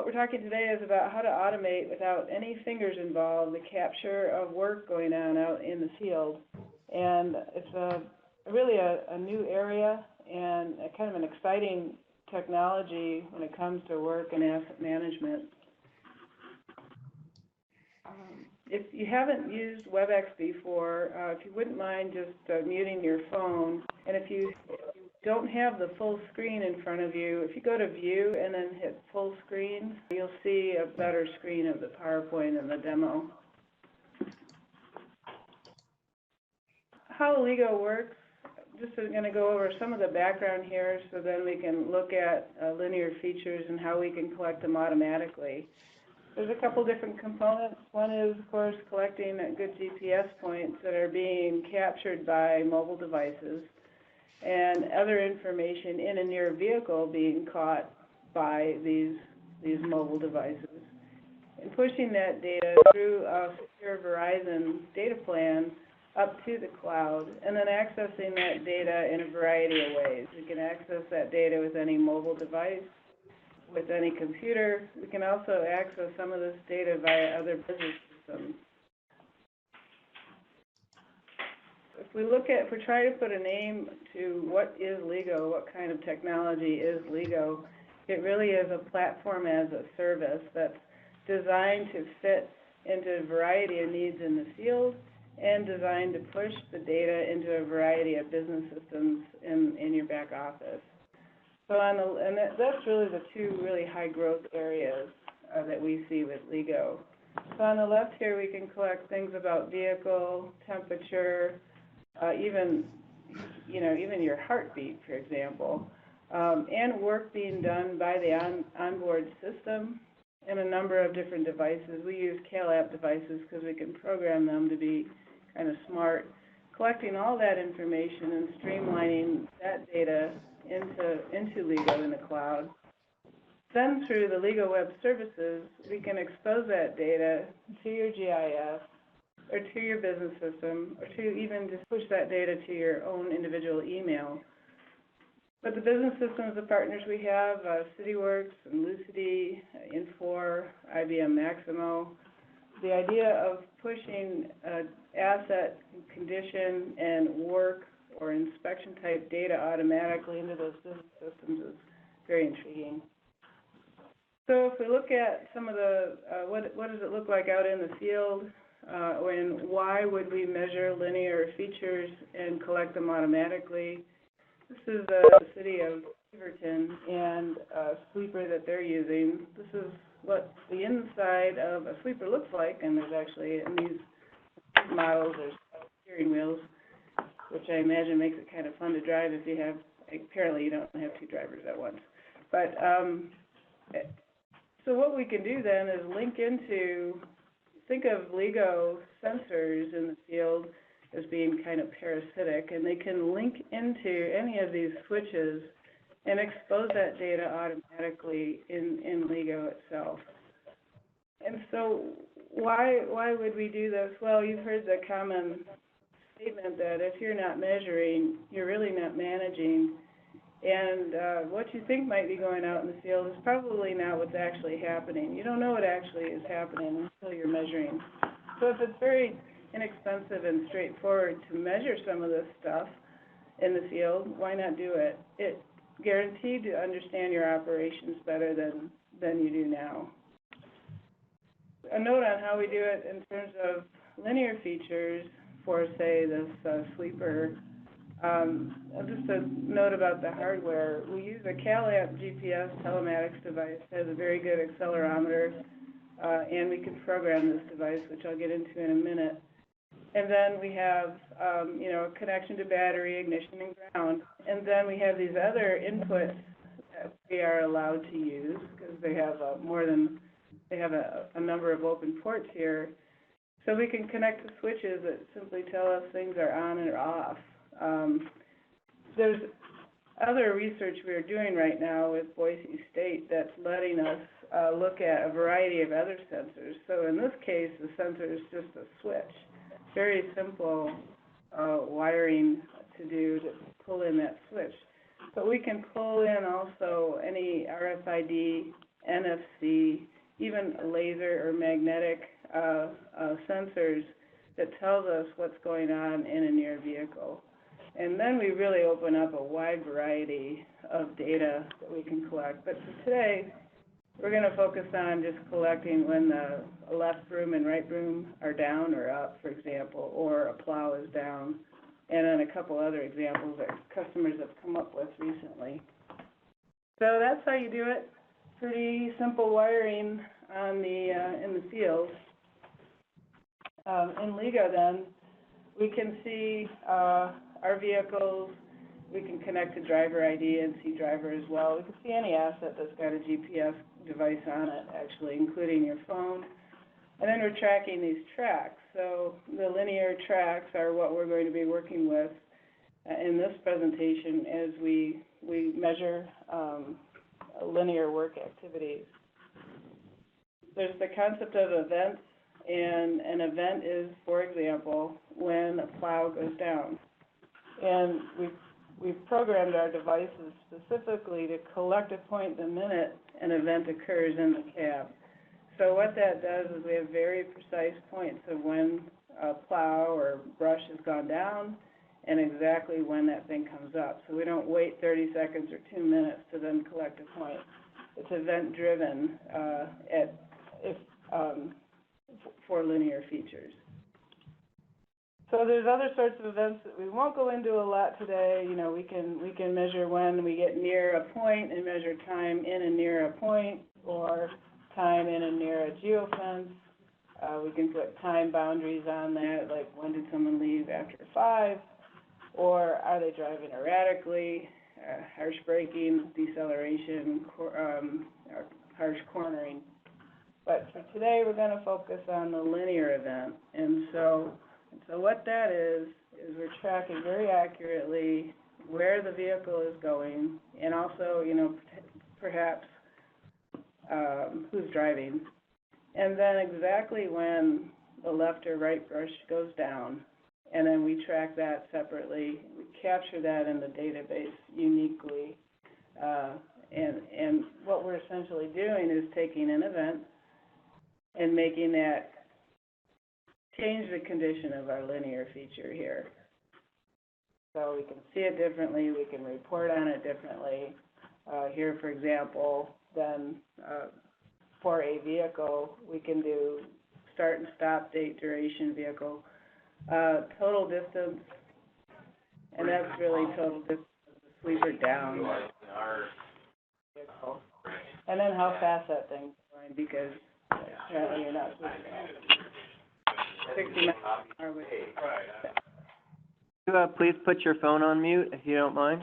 we're talking today is about how to automate without any fingers involved the capture of work going on out in the field. And it's really a new area and a kind of an exciting technology when it comes to work and asset management. If you haven't used WebEx before, if you wouldn't mind just muting your phone, and if you don't have the full screen in front of you, if you go to View and then hit Full Screen, you'll see a better screen of the PowerPoint and the demo. How LEGO works, just going to go over some of the background here so then we can look at linear features and how we can collect them automatically. There's a couple different components. One is, of course, collecting good GPS points that are being captured by mobile devices and other information in a near vehicle being caught by these mobile devices. And pushing that data through a secure Verizon data plan up to the cloud, and then accessing that data in a variety of ways. We can access that data with any mobile device, with any computer. We can also access some of this data via other business systems. If we try to put a name to what is LEGO, what kind of technology is LEGO, it really is a platform as a service that's designed to fit into a variety of needs in the field and designed to push the data into a variety of business systems in your back office. So that's really the two really high growth areas that we see with LEGO. So on the left here, we can collect things about vehicle, temperature, even your heartbeat, for example, and work being done by the onboard system and a number of different devices. We use CalApp devices because we can program them to be kind of smart, collecting all that information and streamlining that data into LEGO in the cloud. Then through the LEGO Web Services, we can expose that data to your GIS or to your business system, or to even just push that data to your own individual email. But the business systems, the partners we have, CityWorks and Lucity, Infor, IBM Maximo, the idea of pushing asset condition and work or inspection type data automatically into those business systems is very intriguing. So if we look at some of the, what does it look like out in the field, and why would we measure linear features and collect them automatically? This is the city of Beaverton and a sweeper that they're using. This is what the inside of a sweeper looks like, and there's actually, in these models, there's steering wheels, which I imagine makes it kind of fun to drive if you have, apparently you don't have two drivers at once. But, so what we can do then is link into, think of LEGO sensors in the field as being kind of parasitic, and they can link into any of these switches and expose that data automatically in LEGO itself. And so why would we do this? Well, you've heard the common statement that if you're not measuring, you're really not managing. And what you think might be going out in the field is probably not what's actually happening. You don't know what actually is happening until you're measuring. So if it's very inexpensive and straightforward to measure some of this stuff in the field, why not do it? It's guaranteed to understand your operations better than you do now. A note on how we do it in terms of linear features for, say, this sweeper. Just a note about the hardware. We use a CalApp GPS telematics device. It has a very good accelerometer, and we can program this device, which I'll get into in a minute. And then we have, a connection to battery, ignition, and ground. And then we have these other inputs that we are allowed to use because they have a number of open ports here. So we can connect to switches that simply tell us things are on or off. There's other research we are doing right now with Boise State that's letting us look at a variety of other sensors. So in this case, the sensor is just a switch. Very simple wiring to do to pull in that switch. But we can pull in also any RFID NFC, even laser or magnetic sensors that tells us what's going on in a near vehicle. And then we really open up a wide variety of data that we can collect. But for today, we're going to focus on just collecting when the left broom and right broom are down or up, for example, or a plow is down, and then a couple other examples that customers have come up with recently. So that's how you do it. Pretty simple wiring on the in the field. In LEGO, then, we can see our vehicles. We can connect to driver ID and see driver as well. We can see any asset that's got a GPS device on it, actually, including your phone. And then we're tracking these tracks. So the linear tracks are what we're going to be working with in this presentation as we measure linear work activities. There's the concept of events, and an event is, for example, when a plow goes down. And we've programmed our devices specifically to collect a point the minute an event occurs in the cab. So what that does is we have very precise points of when a plow or brush has gone down and exactly when that thing comes up. So we don't wait 30 seconds or 2 minutes to then collect a point. It's event-driven for linear features. So there's other sorts of events that we won't go into a lot today. You know, we can measure when we get near a point and measure time in and near a point, or time in and near a geofence. We can put time boundaries on that, like when did someone leave after 5, or are they driving erratically, harsh braking, deceleration, harsh cornering. But for today, we're going to focus on the linear event. And so what that is we're tracking very accurately where the vehicle is going, and also, you know, perhaps who's driving, and then exactly when the left or right brush goes down, and then we track that separately. We capture that in the database uniquely, and what we're essentially doing is taking an event and making that change the condition of our linear feature here. So we can see it differently, we can report on it differently. Here, for example, then for a vehicle, we can do start and stop, date, duration, vehicle, total distance, and that's really total distance of the sweeper down. Vehicle. And then how fast that thing's going, because apparently you're not sweeping. 60 miles an hour. Please put your phone on mute if you don't mind.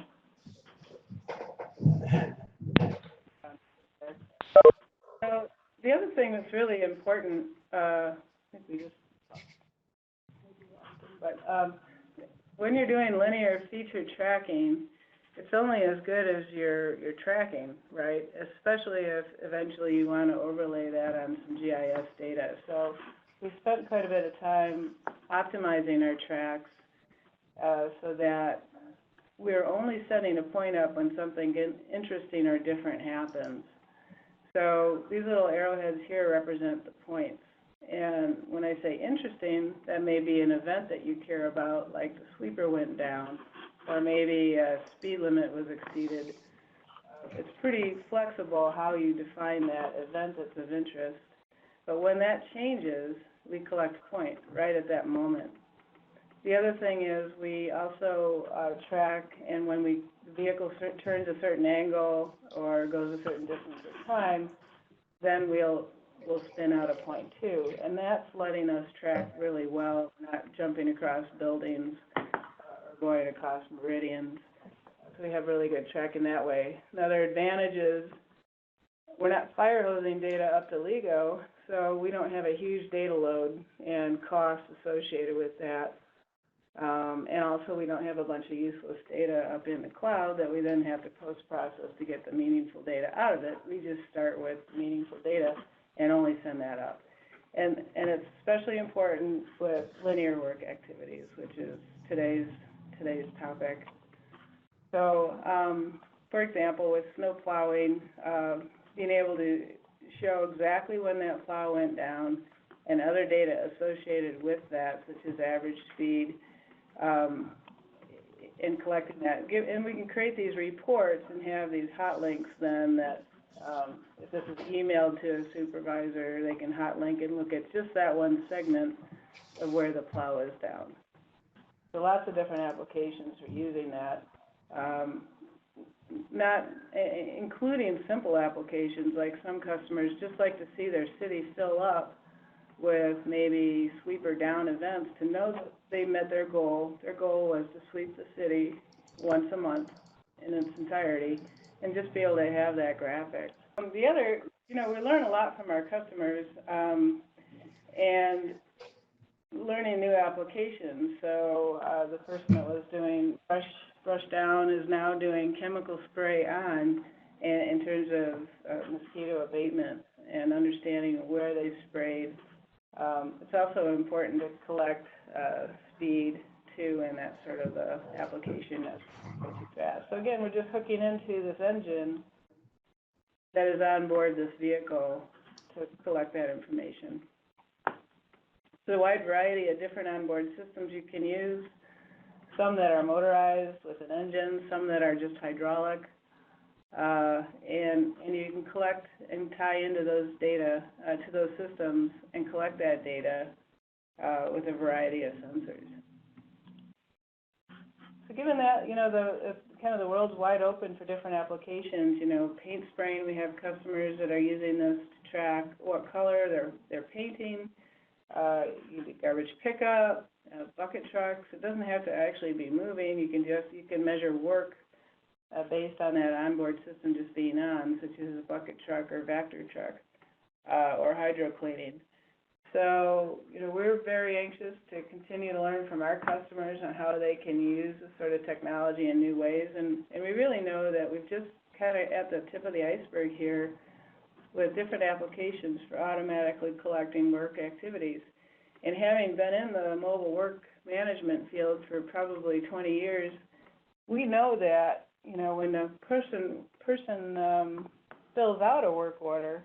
So the other thing that's really important, I think we just, but when you're doing linear feature tracking, it's only as good as your tracking, right? Especially if eventually you want to overlay that on some GIS data. So we spent quite a bit of time optimizing our tracks so that we're only setting a point up when something interesting or different happens. So these little arrowheads here represent the points. And when I say interesting, that may be an event that you care about, like the sweeper went down, or maybe a speed limit was exceeded. It's pretty flexible how you define that event that's of interest. But when that changes, we collect points right at that moment. The other thing is we also track, and when the vehicle turns a certain angle or goes a certain distance at time, then we'll spin out a point too. And that's letting us track really well, not jumping across buildings or going across meridians. So we have really good tracking that way. Another advantage is we're not fire hosing data up to LEGO, so we don't have a huge data load and costs associated with that. And also we don't have a bunch of useless data up in the cloud that we then have to post-process to get the meaningful data out of it. We just start with meaningful data and only send that up. And it's especially important with linear work activities, which is today's topic. So, for example, with snow plowing, being able to show exactly when that plow went down and other data associated with that, such as average speed, and collecting that. And we can create these reports and have these hot links then that if this is emailed to a supervisor, they can hot link and look at just that one segment of where the plow is down. So lots of different applications for using that, not including simple applications like some customers just like to see their city fill up with maybe sweeper down events to know that they met their goal. Their goal was to sweep the city once a month in its entirety and just be able to have that graphic. The other, we learn a lot from our customers and learning new applications. So the person that was doing brush down is now doing chemical spray on in terms of mosquito abatement and understanding where they sprayed. It's also important to collect speed too, and that's sort of the application that's too fast. So again, we're just hooking into this engine that is on board this vehicle to collect that information. So a wide variety of different onboard systems you can use, some that are motorized with an engine, some that are just hydraulic, and you can collect and tie into those data, to those systems and collect that data with a variety of sensors. So given that, the world's wide open for different applications, paint spraying, we have customers that are using this to track what color they're painting, garbage pickup, bucket trucks. It doesn't have to actually be moving. You can measure work based on that onboard system just being on, such as a bucket truck or Vector truck, or hydro cleaning. So, we're very anxious to continue to learn from our customers on how they can use this sort of technology in new ways. And we really know that we've just kind of at the tip of the iceberg here with different applications for automatically collecting work activities. And having been in the mobile work management field for probably 20 years, we know that, when a person fills out a work order,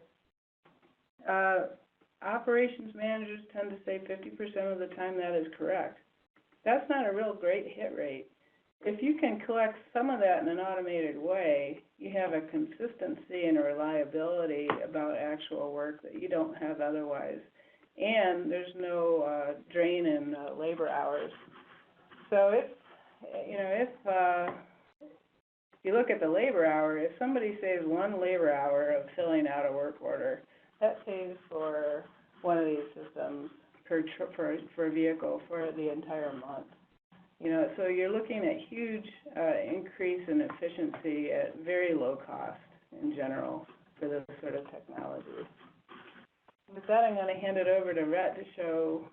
operations managers tend to say 50% of the time that is correct. That's not a real great hit rate. If you can collect some of that in an automated way, you have a consistency and a reliability about actual work that you don't have otherwise. And there's no drain in labor hours. So if you look at the labor hour, if somebody saves one labor hour of filling out a work order, that pays for one of these systems for a vehicle for the entire month. So you're looking at huge increase in efficiency at very low cost in general for this sort of technology. With that, I'm going to hand it over to Rhett to show.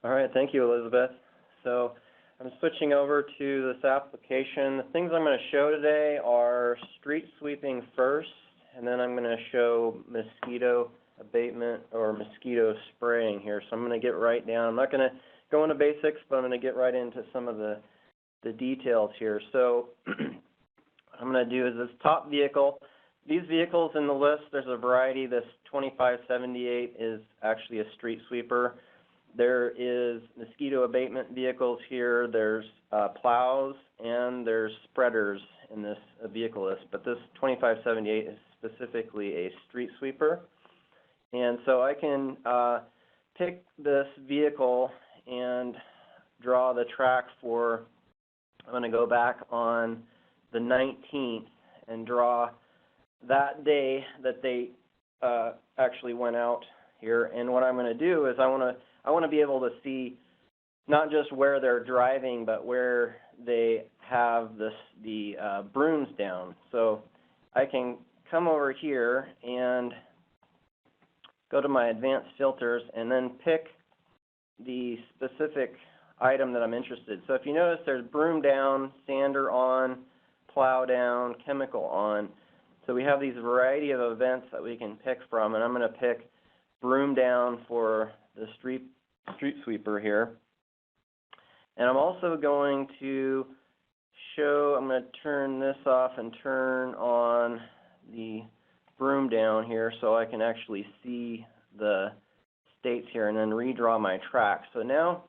All right, thank you, Elizabeth. So I'm switching over to this application. The things I'm going to show today are street sweeping first, and then I'm going to show mosquito abatement or mosquito spraying here. So I'm going to get right down. I'm not going to go into basics, but I'm going to get right into some of the details here. So what I'm going to do is this top vehicle. These vehicles in the list, there's a variety. This 2578 is actually a street sweeper. There is mosquito abatement vehicles here. There's plows, and there's spreaders in this vehicle list. But this 2578 is specifically a street sweeper. And so I can pick this vehicle and draw the track for, I'm going to go back on the 19th and draw that day that they actually went out here. And what I'm going to do is I want to be able to see not just where they're driving, but where they have the brooms down. So I can come over here and go to my advanced filters and then pick the specific item that I'm interested in. So if you notice, there's broom down, sander on, plow down, chemical on. So we have these variety of events that we can pick from, and I'm going to pick broom down for the street sweeper here. And I'm also going to show, I'm going to turn this off and turn on the broom down here so I can actually see the states here and then redraw my track. So now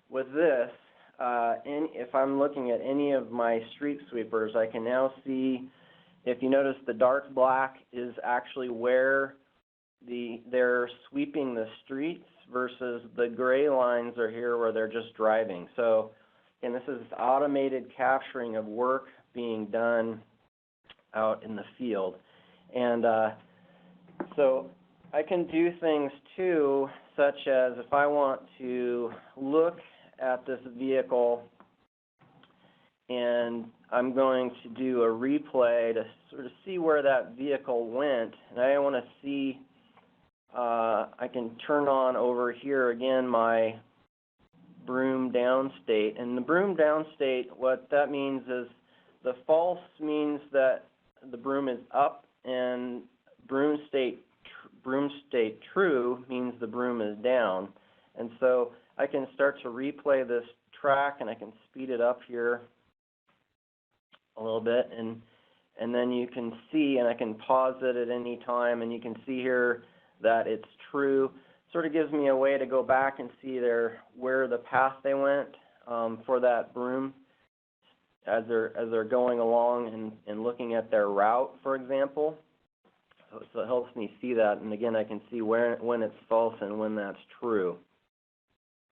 with this, if I'm looking at any of my street sweepers, I can now see, if you notice, the dark black is actually where they're sweeping the streets versus the gray lines are here where they're just driving. So, and this is automated capturing of work being done out in the field. And so I can do things too, such as if I want to look at this vehicle and I'm going to do a replay to sort of see where that vehicle went, and I want to see, I can turn on over here again my broom down state. And the broom down state, what that means is the false means that the broom is up, and broom state true means the broom is down. And so I can start to replay this track, and I can speed it up here a little bit, and then you can see, and I can pause it at any time, and you can see here that it's true. Sort of gives me a way to go back and see where the path they went for that broom as they're going along and looking at their route, for example. So it helps me see that, and again, I can see when it's false and when that's true.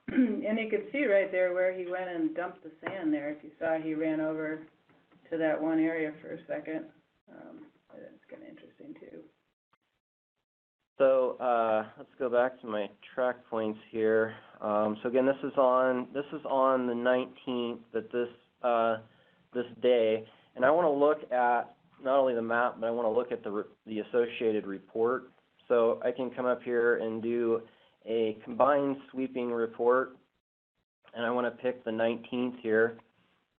And you could see right there where he went and dumped the sand there. If you saw, he ran over to that one area for a second. That's kind of interesting too. So let's go back to my track points here. So again, this is on the 19th, this day, and I want to look at not only the map, but I want to look at the associated report. So I can come up here and do a combined sweeping report, and I want to pick the 19th here,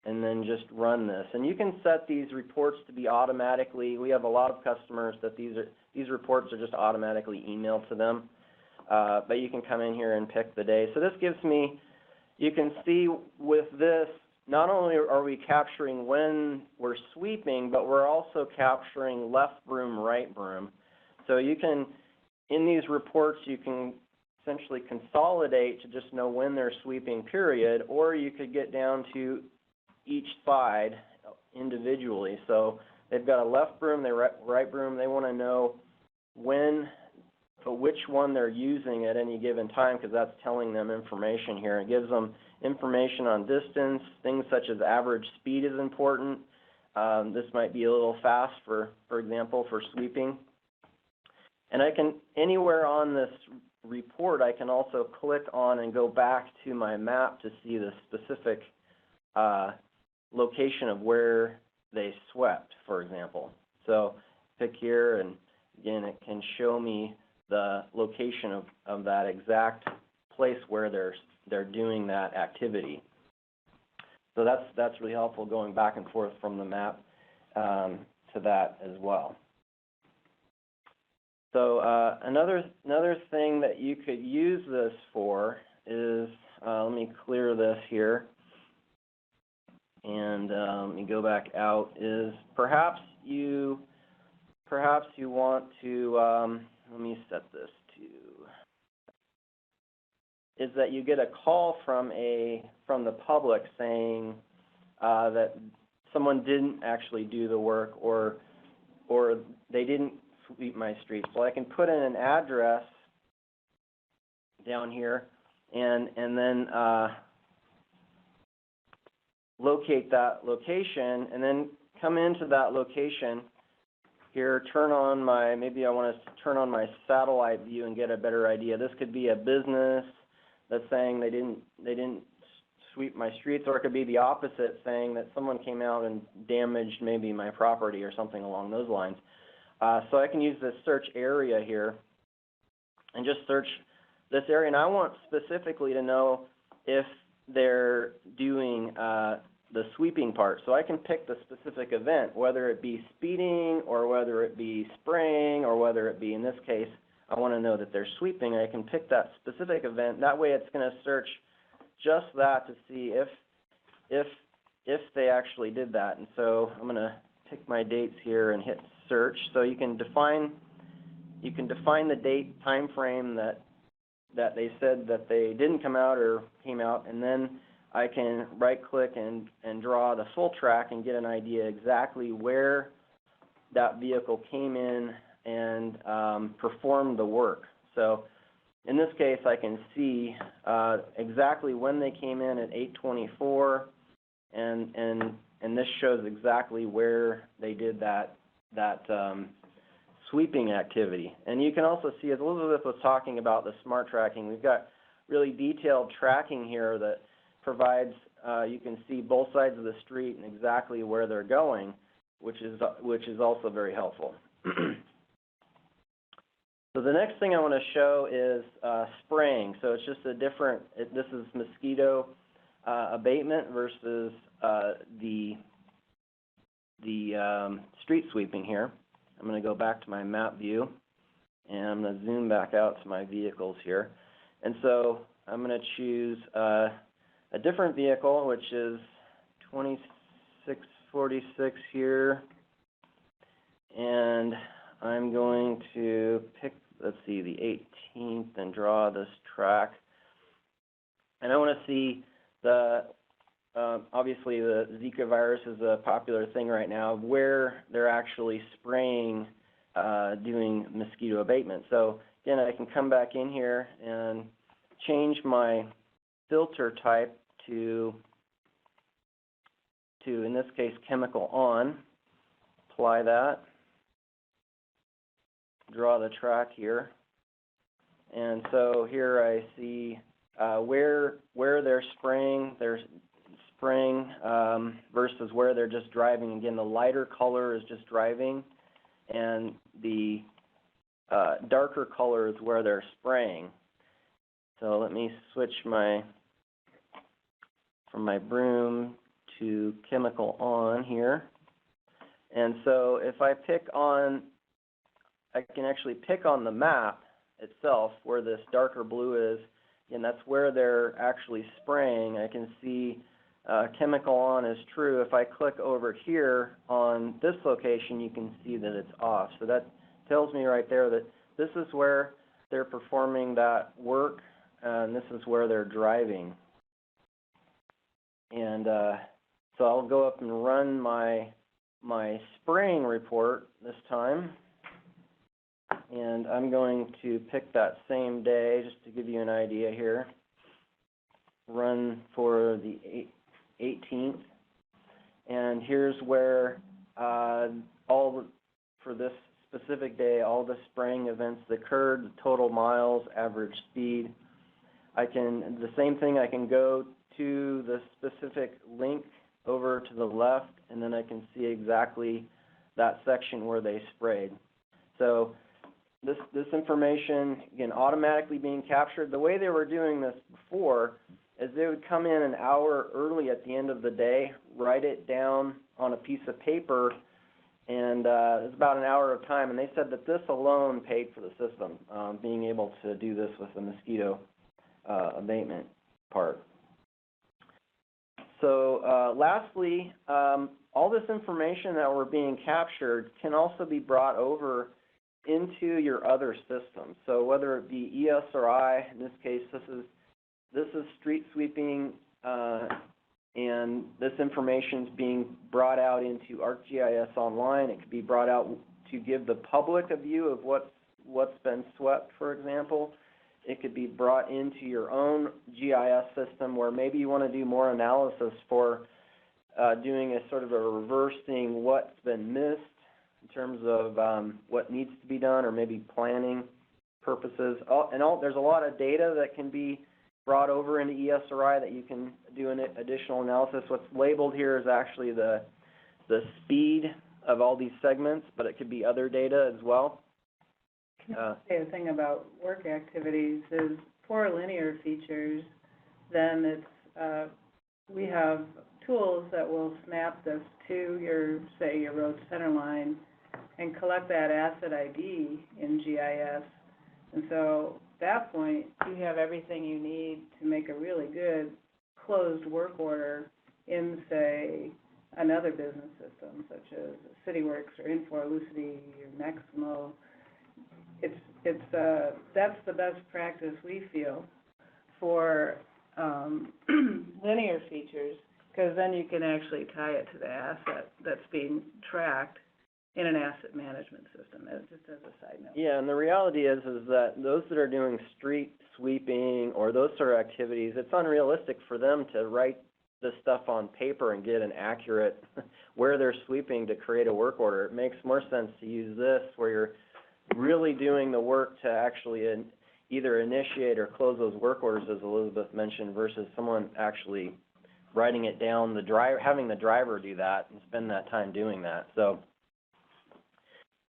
and then just run this. And you can set these reports to be automatically. We have a lot of customers that these reports are just automatically emailed to them, but you can come in here and pick the day. So this gives me, you can see with this, not only are we capturing when we're sweeping, but we're also capturing left broom, right broom. So you can, in these reports, you can essentially consolidate to just know when they're sweeping, period, or you could get down to each side individually. So they've got a left broom, their right broom, they want to know which one they're using at any given time, because that's telling them information here. It gives them information on distance. Things such as average speed is important. This might be a little fast, for example, for sweeping. And I can, anywhere on this report, I can also click on and go back to my map to see the specific location of where they swept, for example. So pick here, and again, it can show me the location of that exact place where they're doing that activity. So that's really helpful, going back and forth from the map to that as well. So another thing that you could use this for is, let me clear this here, and let me go back out, is perhaps you want to, let me set this to, is that you get a call from the public saying that someone didn't actually do the work, or they didn't sweep my street. So I can put in an address down here and then locate that location, and then come into that location here, turn on my, maybe I want to turn on my satellite view and get a better idea. This could be a business that's saying they didn't sweep my streets, or it could be the opposite, saying that someone came out and damaged maybe my property or something along those lines. So I can use this search area here and just search this area, and I want specifically to know if they're doing the sweeping part. So I can pick the specific event, whether it be speeding or whether it be spraying or whether it be, in this case, I want to know that they're sweeping. I can pick that specific event. That way it's going to search just that to see if they actually did that. And so I'm going to pick my dates here and hit search. So you can define the date, time frame that they said that they didn't come out or came out, and then I can right-click and draw the full track and get an idea exactly where that vehicle came in and performed the work. So in this case, I can see exactly when they came in at 8:24, and this shows exactly where they did that sweeping activity. And you can also see, as Elizabeth was talking about the smart tracking, we've got really detailed tracking here that provides, you can see both sides of the street and exactly where they're going, which is also very helpful. So the next thing I want to show is spraying. So it's just a different, this is mosquito abatement versus the street sweeping here. I'm going to go back to my map view, and I'm going to zoom back out to my vehicles here. And so I'm going to choose a different vehicle, which is 2646 here, and I'm going to pick, let's see, the 18th and draw this track. And I want to see the, obviously the Zika virus is a popular thing right now, where they're actually spraying, doing mosquito abatement. So again, I can come back in here and change my filter type to in this case, chemical on, apply that, draw the track here, and so here I see where they're spraying versus where they're just driving. Again, the lighter color is just driving, and the darker color is where they're spraying. So let me switch from my broom to chemical on here. And so if I pick on, I can actually pick on the map itself where this darker blue is, and that's where they're actually spraying. I can see chemical on is true. If I click over here on this location, you can see that it's off. So that tells me right there that this is where they're performing that work, and this is where they're driving. And so I'll go up and run my spraying report this time, and I'm going to pick that same day just to give you an idea here. Run for the 18th, and here's where for this specific day, all the spraying events that occurred, the total miles, average speed. The same thing, I can go to the specific link over to the left, and then I can see exactly that section where they sprayed. So this information, again, automatically being captured. The way they were doing this before is they would come in an hour early at the end of the day, write it down on a piece of paper, and it's about an hour of time. And they said that this alone paid for the system, being able to do this with the mosquito abatement part. So lastly, all this information that we're being captured can also be brought over into your other systems. So whether it be ESRI, in this case, this is street sweeping, and this information is being brought out into ArcGIS Online. It could be brought out to give the public a view of what's been swept, for example. It could be brought into your own GIS system where maybe you want to do more analysis for doing a sort of a reversing what's been missed in terms of what needs to be done, or maybe planning purposes. There's a lot of data that can be brought over into ESRI that you can do an additional analysis. What's labeled here is actually the speed of all these segments, but it could be other data as well. The thing about work activities is for linear features, then it's we have tools that will snap this to your road center line and collect that asset ID in GIS. And so at that point, you have everything you need to make a really good closed work order in, say, on other business systems such as CityWorks or Infor, Lucity, or Maximo. That's the best practice we feel for linear features, because then you can actually tie it to the asset that's being tracked in an asset management system, just as a side note. Yeah, and the reality is that those that are doing street sweeping or those sort of activities, it's unrealistic for them to write this stuff on paper and get an accurate where they're sweeping to create a work order. It makes more sense to use this where you're really doing the work to actually either initiate or close those work orders, as Elizabeth mentioned, versus someone actually writing it down, having the driver do that and spend that time doing that. So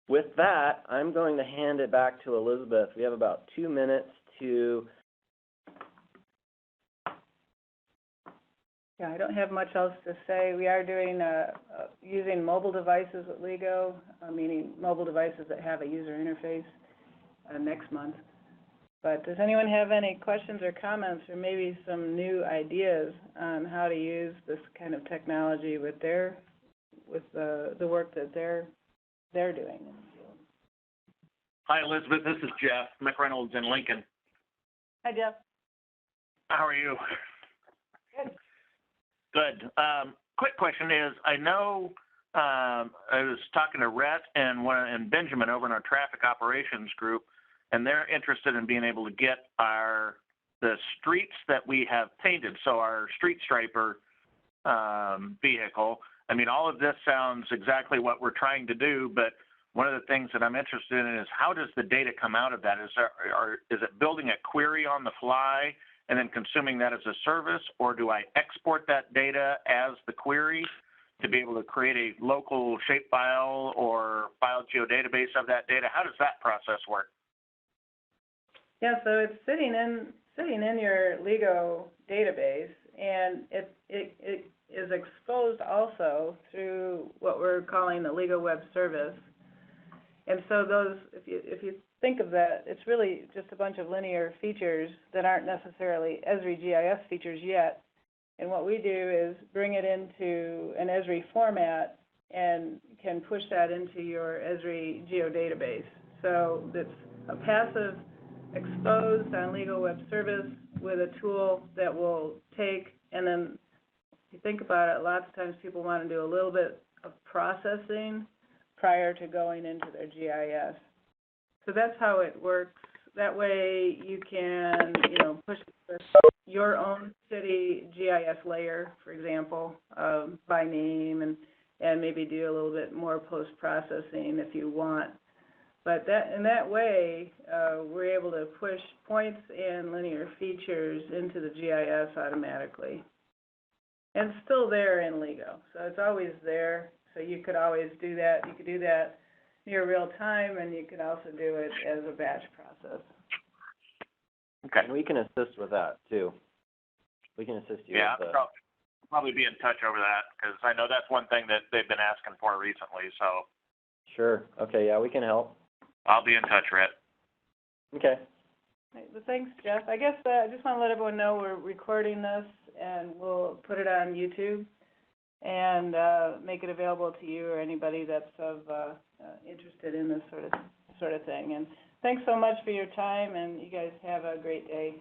with that, I'm going to hand it back to Elizabeth. We have about 2 minutes to... Yeah, I don't have much else to say. We are doing using mobile devices with LEGO, meaning mobile devices that have a user interface next month. But does anyone have any questions or comments, or maybe some new ideas on how to use this kind of technology with the work that they're doing in the field? Hi, Elizabeth. This is Jeff McReynolds in Lincoln. Hi, Jeff. How are you? Good. Good. Quick question is, I know I was talking to Rhett and Benjamin over in our traffic operations group, and they're interested in being able to get the streets that we have painted, so our street striper vehicle. I mean, all of this sounds exactly what we're trying to do, but one of the things that I'm interested in is how does the data come out of that? Is it building a query on the fly and then consuming that as a service, or do I export that data as the query to be able to create a local shapefile or file geodatabase of that data? How does that process work? Yeah, so it's sitting in your LEGO database, and it is exposed also through what we're calling the LEGO Web Service. And so those, if you think of that, it's really just a bunch of linear features that aren't necessarily Esri GIS features yet. And what we do is bring it into an Esri format and can push that into your Esri geodatabase. So it's a passive exposed on LEGO Web Service with a tool that will take, and then if you think about it, lots of times people want to do a little bit of processing prior to going into their GIS. So that's how it works. That way you can, push your own city GIS layer, for example, by name, and maybe do a little bit more post-processing if you want. But in that way, we're able to push points and linear features into the GIS automatically. And it's still there in LEGO, so it's always there. So you could always do that. You could do that near real time, and you could also do it as a batch process. Okay. And we can assist with that, too. We can assist you with that. I'll probably be in touch over that, because I know that's one thing that they've been asking for recently, so. Sure. Okay, yeah, we can help. I'll be in touch, Rhett. Okay. Right, well, thanks, Jeff. I guess I just want to let everyone know we're recording this, and we'll put it on YouTube and make it available to you or anybody that's interested in this sort of thing. And thanks so much for your time, and you guys have a great day.